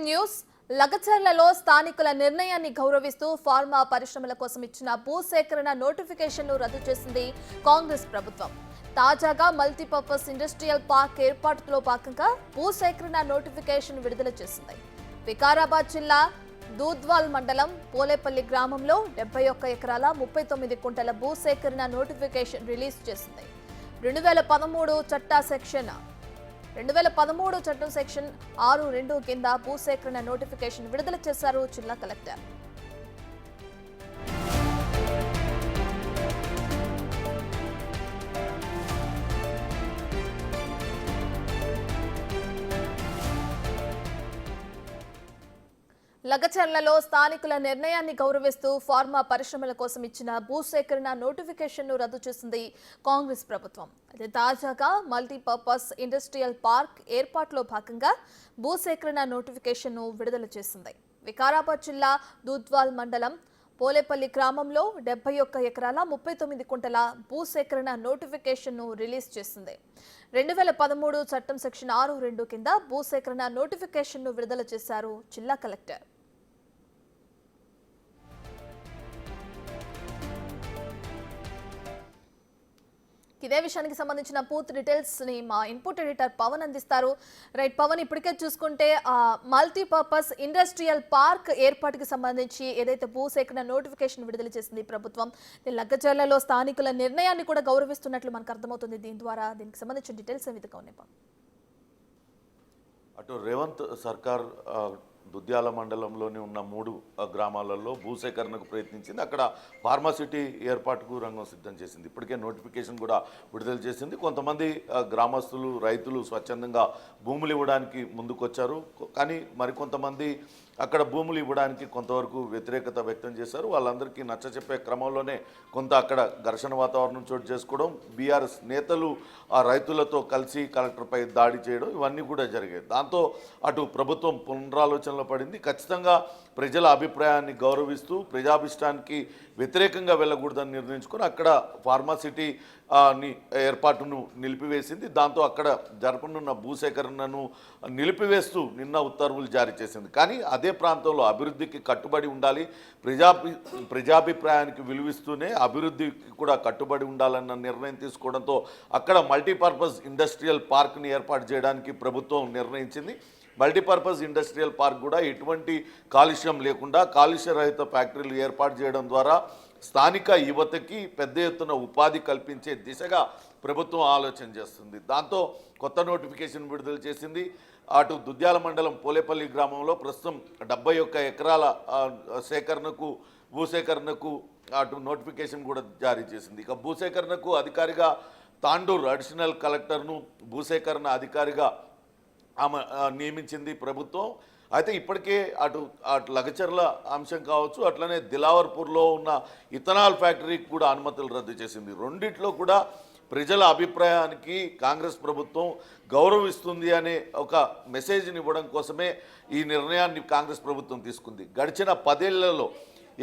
News లగచర్లలో స్థానికుల నిర్ణయాన్ని గౌరవిస్తూ ఫార్మా పరిశ్రమల కోసం ఇచ్చిన భూసేకరణ నోటిఫికేషన్ను రద్దు చేసింది కాంగ్రెస్ ప్రభుత్వం. తాజాగా మల్టీపర్పస్ ఇండస్ట్రియల్ పార్క్ ఏర్పాటులో భాగంగా భూసేకరణ నోటిఫికేషన్ విడుదల చేసింది. వికారాబాద్ జిల్లా దూద్వాల్ మండలం పోలేపల్లి గ్రామంలో 71 ఎకరాల 39 కుంటల భూసేకరణ నోటిఫికేషన్ రిలీజ్ చేసింది. 2013 చట్టం సెక్షన్ 6(2) కింద భూసేకరణ నోటిఫికేషన్ విడుదల చేశారు జిల్లా కలెక్టర్. లగచర్లలో స్థానికుల నిర్ణయాన్ని గౌరవిస్తూ ఫార్మా పరిశ్రమల కోసం ఇచ్చిన భూసేకరణ నోటిఫికేషన్ను రద్దు చేసింది కాంగ్రెస్ ప్రభుత్వం. అయితే తాజాగా మల్టీపర్పస్ ఇండస్ట్రియల్ పార్క్ ఏర్పాటులో భాగంగా భూసేకరణ నోటిఫికేషన్ను విడుదల చేసింది. వికారాబాద్ జిల్లా దూద్వాల్ మండలం పోలేపల్లి గ్రామంలో 71 ఎకరాల 39 కుంటల భూసేకరణ నోటిఫికేషన్ను రిలీజ్ చేసింది. 2013 చట్టం సెక్షన్ 6(2) కింద భూసేకరణ నోటిఫికేషన్ను విడుదల చేశారు జిల్లా కలెక్టర్. ఇదే విషయానికి సంబంధించిన పూర్తి డీటెయిల్స్ ని మా ఇన్పుట్ ఎడిటర్ పవన్ అందిస్తారు. రైట్ పవన్, ఇప్పటికే చూసుకుంటే మల్టీపర్పస్ ఇండస్ట్రియల్ పార్క్ ఏర్పాటుకి సంబంధించి ఏదైతే భూసేకరణ నోటిఫికేషన్ విడుదల చేసింది ప్రభుత్వం, లగ్గచర్లలో స్థానికుల నిర్ణయాన్ని కూడా గౌరవిస్తున్నట్లు మనకు అర్థమవుతుంది. దీని ద్వారా దీనికి సంబంధించిన డీటెయిల్స్ ఏ విధంగా ఉన్నాయి? అటు రేవంత్ సర్కార్ దుద్యాల మండలంలోని ఉన్న 3 గ్రామాలలో భూసేకరణకు ప్రయత్నించింది. అక్కడ ఫార్మాసిటీ ఏర్పాటుకు రంగం సిద్ధం చేసింది. ఇప్పటికే నోటిఫికేషన్ కూడా విడుదల చేసింది. కొంతమంది గ్రామస్తులు, రైతులు స్వచ్ఛందంగా భూములు ఇవ్వడానికి ముందుకొచ్చారు. కానీ మరికొంతమంది అక్కడ భూములు ఇవ్వడానికి కొంతవరకు వ్యతిరేకత వ్యక్తం చేశారు. వాళ్ళందరికీ నచ్చచెప్పే క్రమంలోనే కొంత అక్కడ ఘర్షణ వాతావరణం చోటు చేసుకోవడం, బీఆర్ఎస్ నేతలు ఆ రైతులతో కలిసి కలెక్టర్పై దాడి చేయడం, ఇవన్నీ కూడా జరిగాయి. దాంతో అటు ప్రభుత్వం పునరాలోచనలో పడింది. ఖచ్చితంగా ప్రజల అభిప్రాయాన్ని గౌరవిస్తూ ప్రజాభిష్టానికి వ్యతిరేకంగా వెళ్ళకూడదని నిర్ణయించుకొని అక్కడ ఫార్మాసిటీ ఏర్పాటును నిలిపివేసింది. దాంతో అక్కడ జరపనున్న భూసేకరణను నిలిపివేస్తూ నిన్న ఉత్తర్వులు జారీ చేసింది. కానీ అదే ప్రాంతంలో అభివృద్ధికి కట్టుబడి ఉండాలి, ప్రజాభిప్రాయానికి విలువిస్తూనే అభివృద్ధికి కూడా కట్టుబడి ఉండాలన్న నిర్ణయం తీసుకోవడంతో అక్కడ మల్టీపర్పస్ ఇండస్ట్రియల్ పార్క్ని ఏర్పాటు చేయడానికి ప్రభుత్వం నిర్ణయించింది. మల్టీపర్పస్ ఇండస్ట్రియల్ పార్క్ కూడా ఎటువంటి కాలుష్యం లేకుండా కాలుష్య రహిత ఫ్యాక్టరీలు ఏర్పాటు చేయడం ద్వారా స్థానిక యువతకి పెద్ద ఎత్తున ఉపాధి కల్పించే దిశగా ప్రభుత్వం ఆలోచన చేస్తుంది. దాంతో కొత్త నోటిఫికేషన్ విడుదల చేసింది. అటు దుద్యాల మండలం పోలేపల్లి గ్రామంలో ప్రస్తుతం 71 ఎకరాల భూసేకరణకు అటు నోటిఫికేషన్ కూడా జారీ చేసింది. ఇక భూసేకరణకు అధికారిగా తాండూరు అడిషనల్ కలెక్టర్ను భూసేకరణ అధికారిగా ఆమె నియమించింది ప్రభుత్వం. అయితే ఇప్పటికే అటు లగచర్ల అంశం కావచ్చు, అట్లనే దిలావర్పూర్లో ఉన్న ఇథనాల్ ఫ్యాక్టరీకి కూడా అనుమతులు రద్దు చేసింది. రెండిట్లో కూడా ప్రజల అభిప్రాయానికి కాంగ్రెస్ ప్రభుత్వం గౌరవిస్తుంది అనే ఒక మెసేజ్ని ఇవ్వడం కోసమే ఈ నిర్ణయాన్ని కాంగ్రెస్ ప్రభుత్వం తీసుకుంది. గడిచిన 10 ఏళ్లలో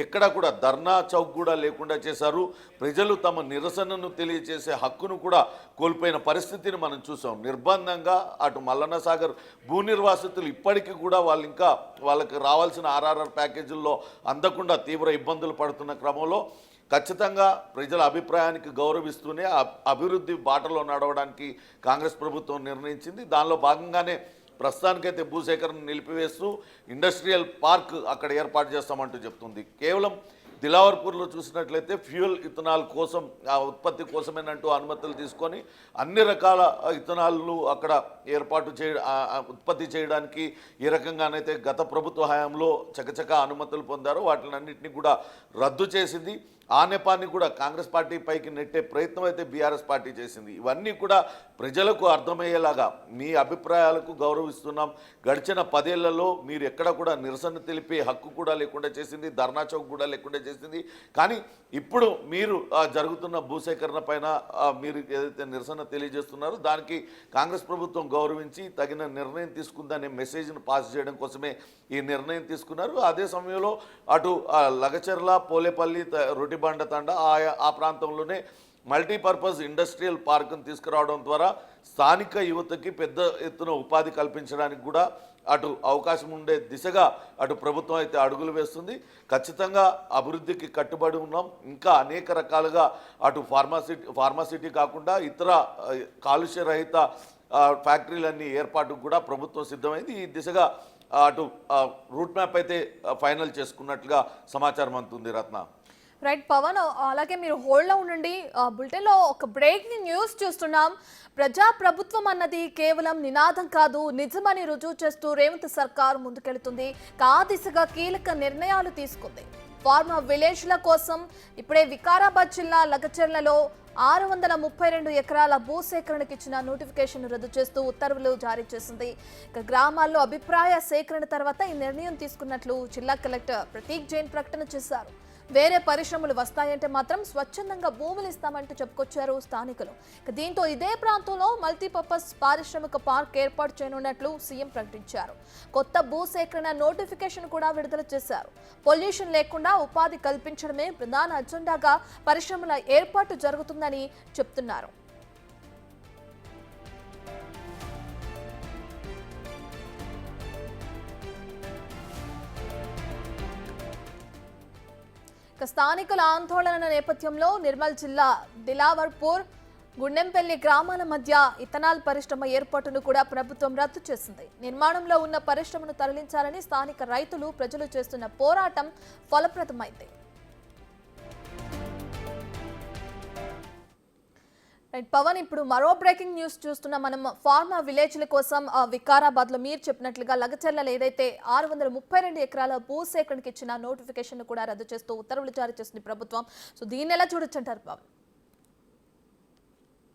ఎక్కడా కూడా ధర్నా చౌక్ కూడా లేకుండా చేశారు. ప్రజలు తమ నిరసనను తెలియజేసే హక్కును కూడా కోల్పోయిన పరిస్థితిని మనం చూసాం. నిర్బంధంగా అటు మల్లన్న సాగర్ భూ నిర్వాసితులు ఇప్పటికీ కూడా వాళ్ళకి రావాల్సిన ఆర్ఆర్ఆర్ ప్యాకేజీల్లో అందకుండా తీవ్ర ఇబ్బందులు పడుతున్న క్రమంలో ఖచ్చితంగా ప్రజల అభిప్రాయానికి గౌరవిస్తూనే అభివృద్ధి బాటలో నడవడానికి కాంగ్రెస్ ప్రభుత్వం నిర్ణయించింది. దానిలో భాగంగానే ప్రస్తుతానికైతే భూసేకరణ నిలిపివేస్తూ ఇండస్ట్రియల్ పార్క్ అక్కడ ఏర్పాటు చేస్తామంటూ చెప్తుంది. కేవలం దిలావర్పూర్లో చూసినట్లయితే ఫ్యూయల్ ఇథనాల్ కోసం ఆ ఉత్పత్తి కోసమేనంటూ అనుమతులు తీసుకొని అన్ని రకాల ఇథనాల్ను అక్కడ ఉత్పత్తి చేయడానికి ఈ రకంగానైతే గత ప్రభుత్వ హయాంలో చకచక అనుమతులు పొందారో వాటినన్నింటినీ కూడా రద్దు చేసింది. ఆ నెపాన్ని కూడా కాంగ్రెస్ పార్టీ పైకి నెట్టే ప్రయత్నం అయితే బీఆర్ఎస్ పార్టీ చేసింది. ఇవన్నీ కూడా ప్రజలకు అర్థమయ్యేలాగా మీ అభిప్రాయాలకు గౌరవిస్తున్నాం, గడిచిన 10 ఏళ్లలో మీరు ఎక్కడ కూడా నిరసన తెలిపే హక్కు కూడా లేకుండా చేసింది, ధర్నా చౌక్ కూడా లేకుండా చేసింది. కానీ ఇప్పుడు మీరు జరుగుతున్న భూసేకరణ పైన మీరు ఏదైతే నిరసన తెలియజేస్తున్నారో దానికి కాంగ్రెస్ ప్రభుత్వం గౌరవించి తగిన నిర్ణయం తీసుకుందనే మెసేజ్ను పాస్ చేయడం కోసమే ఈ నిర్ణయం తీసుకున్నారు. అదే సమయంలో అటు లగచర్ల, పోలేపల్లి, రొటిబండ తండ ఆ ప్రాంతంలోనే మల్టీపర్పస్ ఇండస్ట్రియల్ పార్క్ను తీసుకురావడం ద్వారా స్థానిక యువతకి పెద్ద ఎత్తున ఉపాధి కల్పించడానికి కూడా అటు అవకాశం ఉండే దిశగా అటు ప్రభుత్వం అయితే అడుగులు వేస్తుంది. ఖచ్చితంగా అభివృద్ధికి కట్టుబడి ఉన్నాం. ఇంకా అనేక రకాలుగా అటు ఫార్మాసిటీ కాకుండా ఇతర కాలుష్య రహిత ఫ్యాక్టరీలన్నీ ఏర్పాటుకు కూడా ప్రభుత్వం సిద్ధమైంది. ఈ దిశగా అటు రూట్ మ్యాప్ అయితే ఫైనల్ చేసుకున్నట్లుగా సమాచారం అందుతుంది. రత్న. రైట్ పవన్, అలాగే మీరు హోల్డ్లో ఉండండి. బులెటిన్లో ఒక బ్రేకింగ్ న్యూస్ చూస్తున్నాం. ప్రజా ప్రభుత్వం అన్నది కేవలం నినాదం కాదు, నిజమని రుజువు చేస్తూ రేవంత్ సర్కార్ ముందుకెళ్తుంది. ఆ దిశగా కీలక నిర్ణయాలు తీసుకుంది. ఫార్మా విలేజ్ల కోసం ఇప్పుడే వికారాబాద్ జిల్లా లగచర్లలో 632 ఎకరాల భూసేకరణకు ఇచ్చిన నోటిఫికేషన్ రద్దు చేస్తూ ఉత్తర్వులు జారీ చేసింది. గ్రామాల్లో అభిప్రాయ సేకరణ తర్వాత ఈ నిర్ణయం తీసుకున్నట్లు జిల్లా కలెక్టర్ ప్రతీక్ జైన్ ప్రకటన చేశారు. వేరే పరిశ్రమలు వస్తాయంటే మాత్రం స్వచ్ఛందంగా భూములు ఇస్తామంటూ చెప్పుకొచ్చారు స్థానికులు. దీంతో ఇదే ప్రాంతంలో మల్టీపర్పస్ పారిశ్రామిక పార్క్ ఏర్పాటు చేయనున్నట్లు సీఎం ప్రకటించారు. కొత్త భూసేకరణ నోటిఫికేషన్ కూడా విడుదల చేశారు. పొల్యూషన్ లేకుండా ఉపాధి కల్పించడమే ప్రధాన అజెండాగా పరిశ్రమల ఏర్పాటు జరుగుతుందని చెప్తున్నారు. స్థానికుల ఆందోళన నేపథ్యంలో నిర్మల్ జిల్లా దిలావర్పూర్, గుండెంపల్లి గ్రామాల మధ్య ఇథనాల్ పరిశ్రమ ఏర్పాటును కూడా ప్రభుత్వం రద్దు చేసింది. నిర్మాణంలో ఉన్న పరిశ్రమను తరలించాలని స్థానిక రైతులు, ప్రజలు చేస్తున్న పోరాటం ఫలప్రదమైంది. పవన్, ఇప్పుడు మరో బ్రేకింగ్ న్యూస్ చూస్తున్నాం మనం. ఫార్మా విలేజ్ల కోసం వికారాబాద్ లో మీరు చెప్పినట్లుగా లగచర్లలో ఏదైతే 632 ఎకరాల భూసేకరణకి ఇచ్చిన నోటిఫికేషన్ కూడా రద్దు చేస్తూ ఉత్తర్వులు జారీ చేస్తుంది ప్రభుత్వం. సో దీన్ని ఎలా చూడొచ్చు అంటారు పవన్?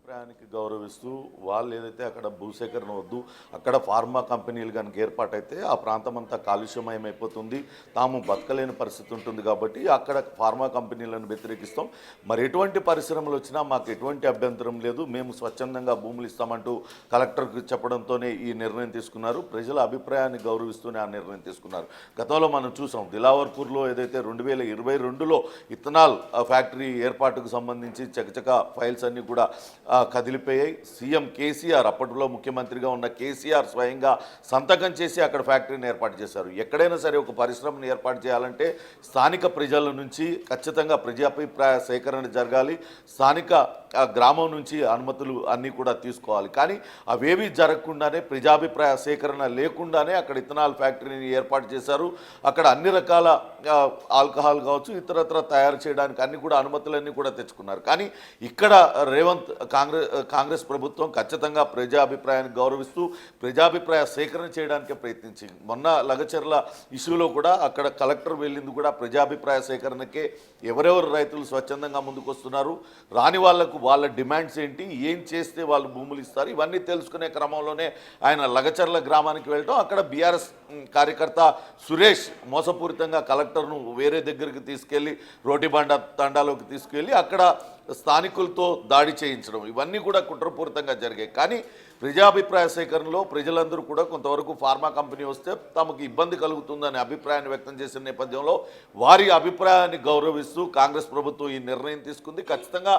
అభిప్రాయానికి గౌరవిస్తూ వాళ్ళు ఏదైతే అక్కడ భూసేకరణ వద్దు, అక్కడ ఫార్మా కంపెనీలు కనుక ఏర్పాటైతే ఆ ప్రాంతం అంతా కాలుష్యమయం అయిపోతుంది, తాము బతకలేని పరిస్థితి ఉంటుంది. కాబట్టి అక్కడ ఫార్మా కంపెనీలను వ్యతిరేకిస్తాం. మరి ఎటువంటి పరిశ్రమలు వచ్చినా మాకు ఎటువంటి అభ్యంతరం లేదు, మేము స్వచ్ఛందంగా భూములు ఇస్తామంటూ కలెక్టర్కి చెప్పడంతోనే ఈ నిర్ణయం తీసుకున్నారు. ప్రజల అభిప్రాయాన్ని గౌరవిస్తూనే ఆ నిర్ణయం తీసుకున్నారు. గతంలో మనం చూసాం, దిలావర్పూర్లో ఏదైతే 2022లో ఇథనాల్ ఫ్యాక్టరీ ఏర్పాటుకు సంబంధించి చకచక ఫైల్స్ అన్నీ కూడా కదిలిపోయాయి. సీఎం కేసీఆర్, అప్పట్లో ముఖ్యమంత్రిగా ఉన్న కేసీఆర్ స్వయంగా సంతకం చేసి అక్కడ ఫ్యాక్టరీని ఏర్పాటు చేశారు. ఎక్కడైనా సరే ఒక పరిశ్రమను ఏర్పాటు చేయాలంటే స్థానిక ప్రజల నుంచి ఖచ్చితంగా ప్రజాభిప్రాయ సేకరణ జరగాలి, స్థానిక గ్రామం నుంచి అనుమతులు అన్నీ కూడా తీసుకోవాలి. కానీ అవేవి జరగకుండానే, ప్రజాభిప్రాయ సేకరణ లేకుండానే అక్కడ ఇథనాల్ ఫ్యాక్టరీని ఏర్పాటు చేశారు. అక్కడ అన్ని రకాల ఆల్కహాల్ కావచ్చు, ఇతరత్ర తయారు చేయడానికి అన్ని కూడా అనుమతులన్నీ కూడా తెచ్చుకున్నారు. కానీ ఇక్కడ రేవంత్ కాంగ్రెస్ ప్రభుత్వం ఖచ్చితంగా ప్రజాభిప్రాయాన్ని గౌరవిస్తూ ప్రజాభిప్రాయ సేకరణ చేయడానికే ప్రయత్నించింది. మొన్న లగచర్ల ఇష్యూలో కూడా అక్కడ కలెక్టర్ వెళ్ళింది కూడా ప్రజాభిప్రాయ సేకరణకే. ఎవరెవరు రైతులు స్వచ్ఛందంగా ముందుకు వస్తున్నారు, రాని వాళ్లకు వాళ్ళ డిమాండ్స్ ఏంటి, ఏం చేస్తే వాళ్ళు భూములు ఇస్తారు, ఇవన్నీ తెలుసుకునే క్రమంలోనే ఆయన లగచర్ల గ్రామానికి వెళ్ళటం, అక్కడ బీఆర్ఎస్ కార్యకర్త సురేష్ మోసపూరితంగా కలెక్టర్ను వేరే దగ్గరికి తీసుకెళ్లి రోటిబండ తండాలోకి తీసుకెళ్లి అక్కడ స్థానికులతో దాడి చేయించడం, ఇవన్నీ కూడా కుట్రపూరితంగా జరిగాయి. కానీ ప్రజాభిప్రాయ సేకరణలో ప్రజలందరూ కూడా కొంతవరకు ఫార్మా కంపెనీ వస్తే తమకు ఇబ్బంది కలుగుతుందనే అభిప్రాయాన్ని వ్యక్తం చేసిన నేపథ్యంలో వారి అభిప్రాయాన్ని గౌరవిస్తూ కాంగ్రెస్ ప్రభుత్వం ఈ నిర్ణయం తీసుకుంది. ఖచ్చితంగా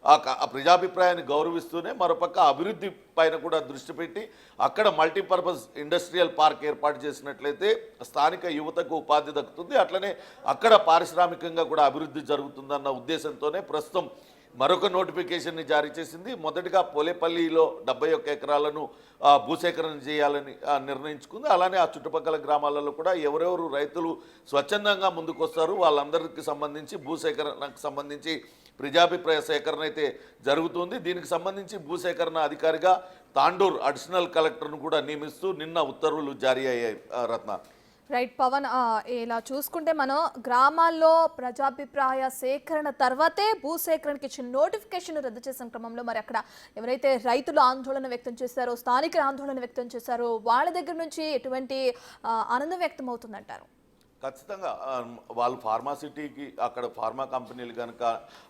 ఆ ప్రజాభిప్రాయాన్ని గౌరవిస్తూనే మరోపక్క అభివృద్ధి పైన కూడా దృష్టి పెట్టి అక్కడ మల్టీపర్పస్ ఇండస్ట్రియల్ పార్క్ ఏర్పాటు చేసినట్లయితే స్థానిక యువతకు ఉపాధి దక్కుతుంది, అట్లనే అక్కడ పారిశ్రామికంగా కూడా అభివృద్ధి జరుగుతుందన్న ఉద్దేశంతోనే ప్రస్తుతం మరొక నోటిఫికేషన్ని జారీ చేసింది. మొదటిగా పోలేపల్లిలో 71 ఎకరాలను భూసేకరణ చేయాలని నిర్ణయించుకుంది. అలానే ఆ చుట్టుపక్కల గ్రామాలలో కూడా ఎవరెవరు రైతులు స్వచ్ఛందంగా ముందుకు వస్తారు వాళ్ళందరికీ సంబంధించి భూసేకరణకు సంబంధించి ప్రజాభిప్రాయ సేకరణ అయితే జరుగుతుంది. దీనికి సంబంధించి భూసేకరణ అధికారిగా తాండూర్ అడిషనల్ కలెక్టర్ను కూడా నియమిస్తూ నిన్న ఉత్తర్వులు జారీ అయ్యాయి. రత్న. రైట్ పవన్, ఇలా చూసుకుంటే మనం గ్రామాల్లో ప్రజాభిప్రాయ సేకరణ తర్వాతే భూసేకరణకి ఇచ్చిన నోటిఫికేషన్ రద్దు చేసిన క్రమంలో మరి అక్కడ ఎవరైతే రైతులు ఆందోళన వ్యక్తం చేశారో, స్థానికులు ఆందోళన వ్యక్తం చేశారో వాళ్ళ దగ్గర నుంచి ఎటువంటి ఆనందం వ్యక్తం అవుతుందంటారు? ఖచ్చితంగా వాళ్ళు ఫార్మాసిటీకి అక్కడ ఫార్మా కంపెనీలు కనుక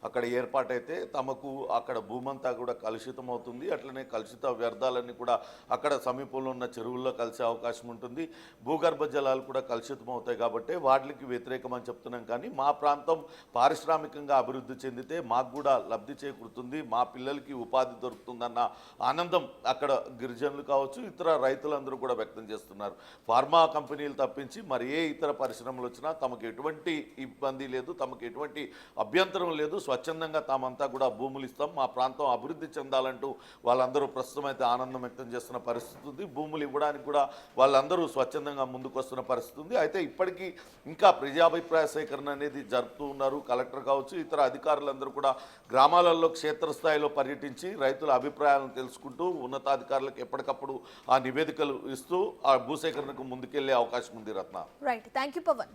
అక్కడ ఏర్పాటైతే తమకు అక్కడ భూమంతా కూడా కలుషితం అవుతుంది. అట్లనే కలుషిత వ్యర్థాలన్నీ కూడా అక్కడ సమీపంలో ఉన్న చెరువుల్లో కలిసే అవకాశం ఉంటుంది. భూగర్భ జలాలు కూడా కలుషితం అవుతాయి కాబట్టి వాటికి వ్యతిరేకమని చెప్తున్నాం. కానీ మా ప్రాంతం పారిశ్రామికంగా అభివృద్ధి చెందితే మాకు కూడా లబ్ధి చేకూరుతుంది, మా పిల్లలకి ఉపాధి దొరుకుతుందన్న ఆనందం అక్కడ గిరిజనులు కావచ్చు, ఇతర రైతులందరూ కూడా వ్యక్తం చేస్తున్నారు. ఫార్మా కంపెనీలు తప్పించి మరి ఏ ఇతర పరిశ్రమలు వచ్చినా తమకు ఎటువంటి ఇబ్బంది లేదు, తమకు ఎటువంటి అభ్యంతరం లేదు. స్వచ్ఛందంగా తామంతా కూడా భూములు ఇస్తాం, మా ప్రాంతం అభివృద్ధి చెందాలంటూ వాళ్ళందరూ ప్రస్తుతం అయితే ఆనందం వ్యక్తం చేస్తున్న పరిస్థితి ఉంది. భూములు ఇవ్వడానికి కూడా వాళ్ళందరూ స్వచ్ఛందంగా ముందుకు వస్తున్న పరిస్థితి ఉంది. అయితే ఇప్పటికీ ఇంకా ప్రజాభిప్రాయ సేకరణ అనేది జరుపుతూ ఉన్నారు. కలెక్టర్ కావచ్చు, ఇతర అధికారులందరూ కూడా గ్రామాలలో క్షేత్రస్థాయిలో పర్యటించి రైతుల అభిప్రాయాలను తెలుసుకుంటూ ఉన్నతాధికారులకు ఎప్పటికప్పుడు ఆ నివేదికలు ఇస్తూ ఆ భూసేకరణకు ముందుకెళ్లే అవకాశం ఉంది. రత్న, రైట్, థ్యాంక్ యూ పవన్.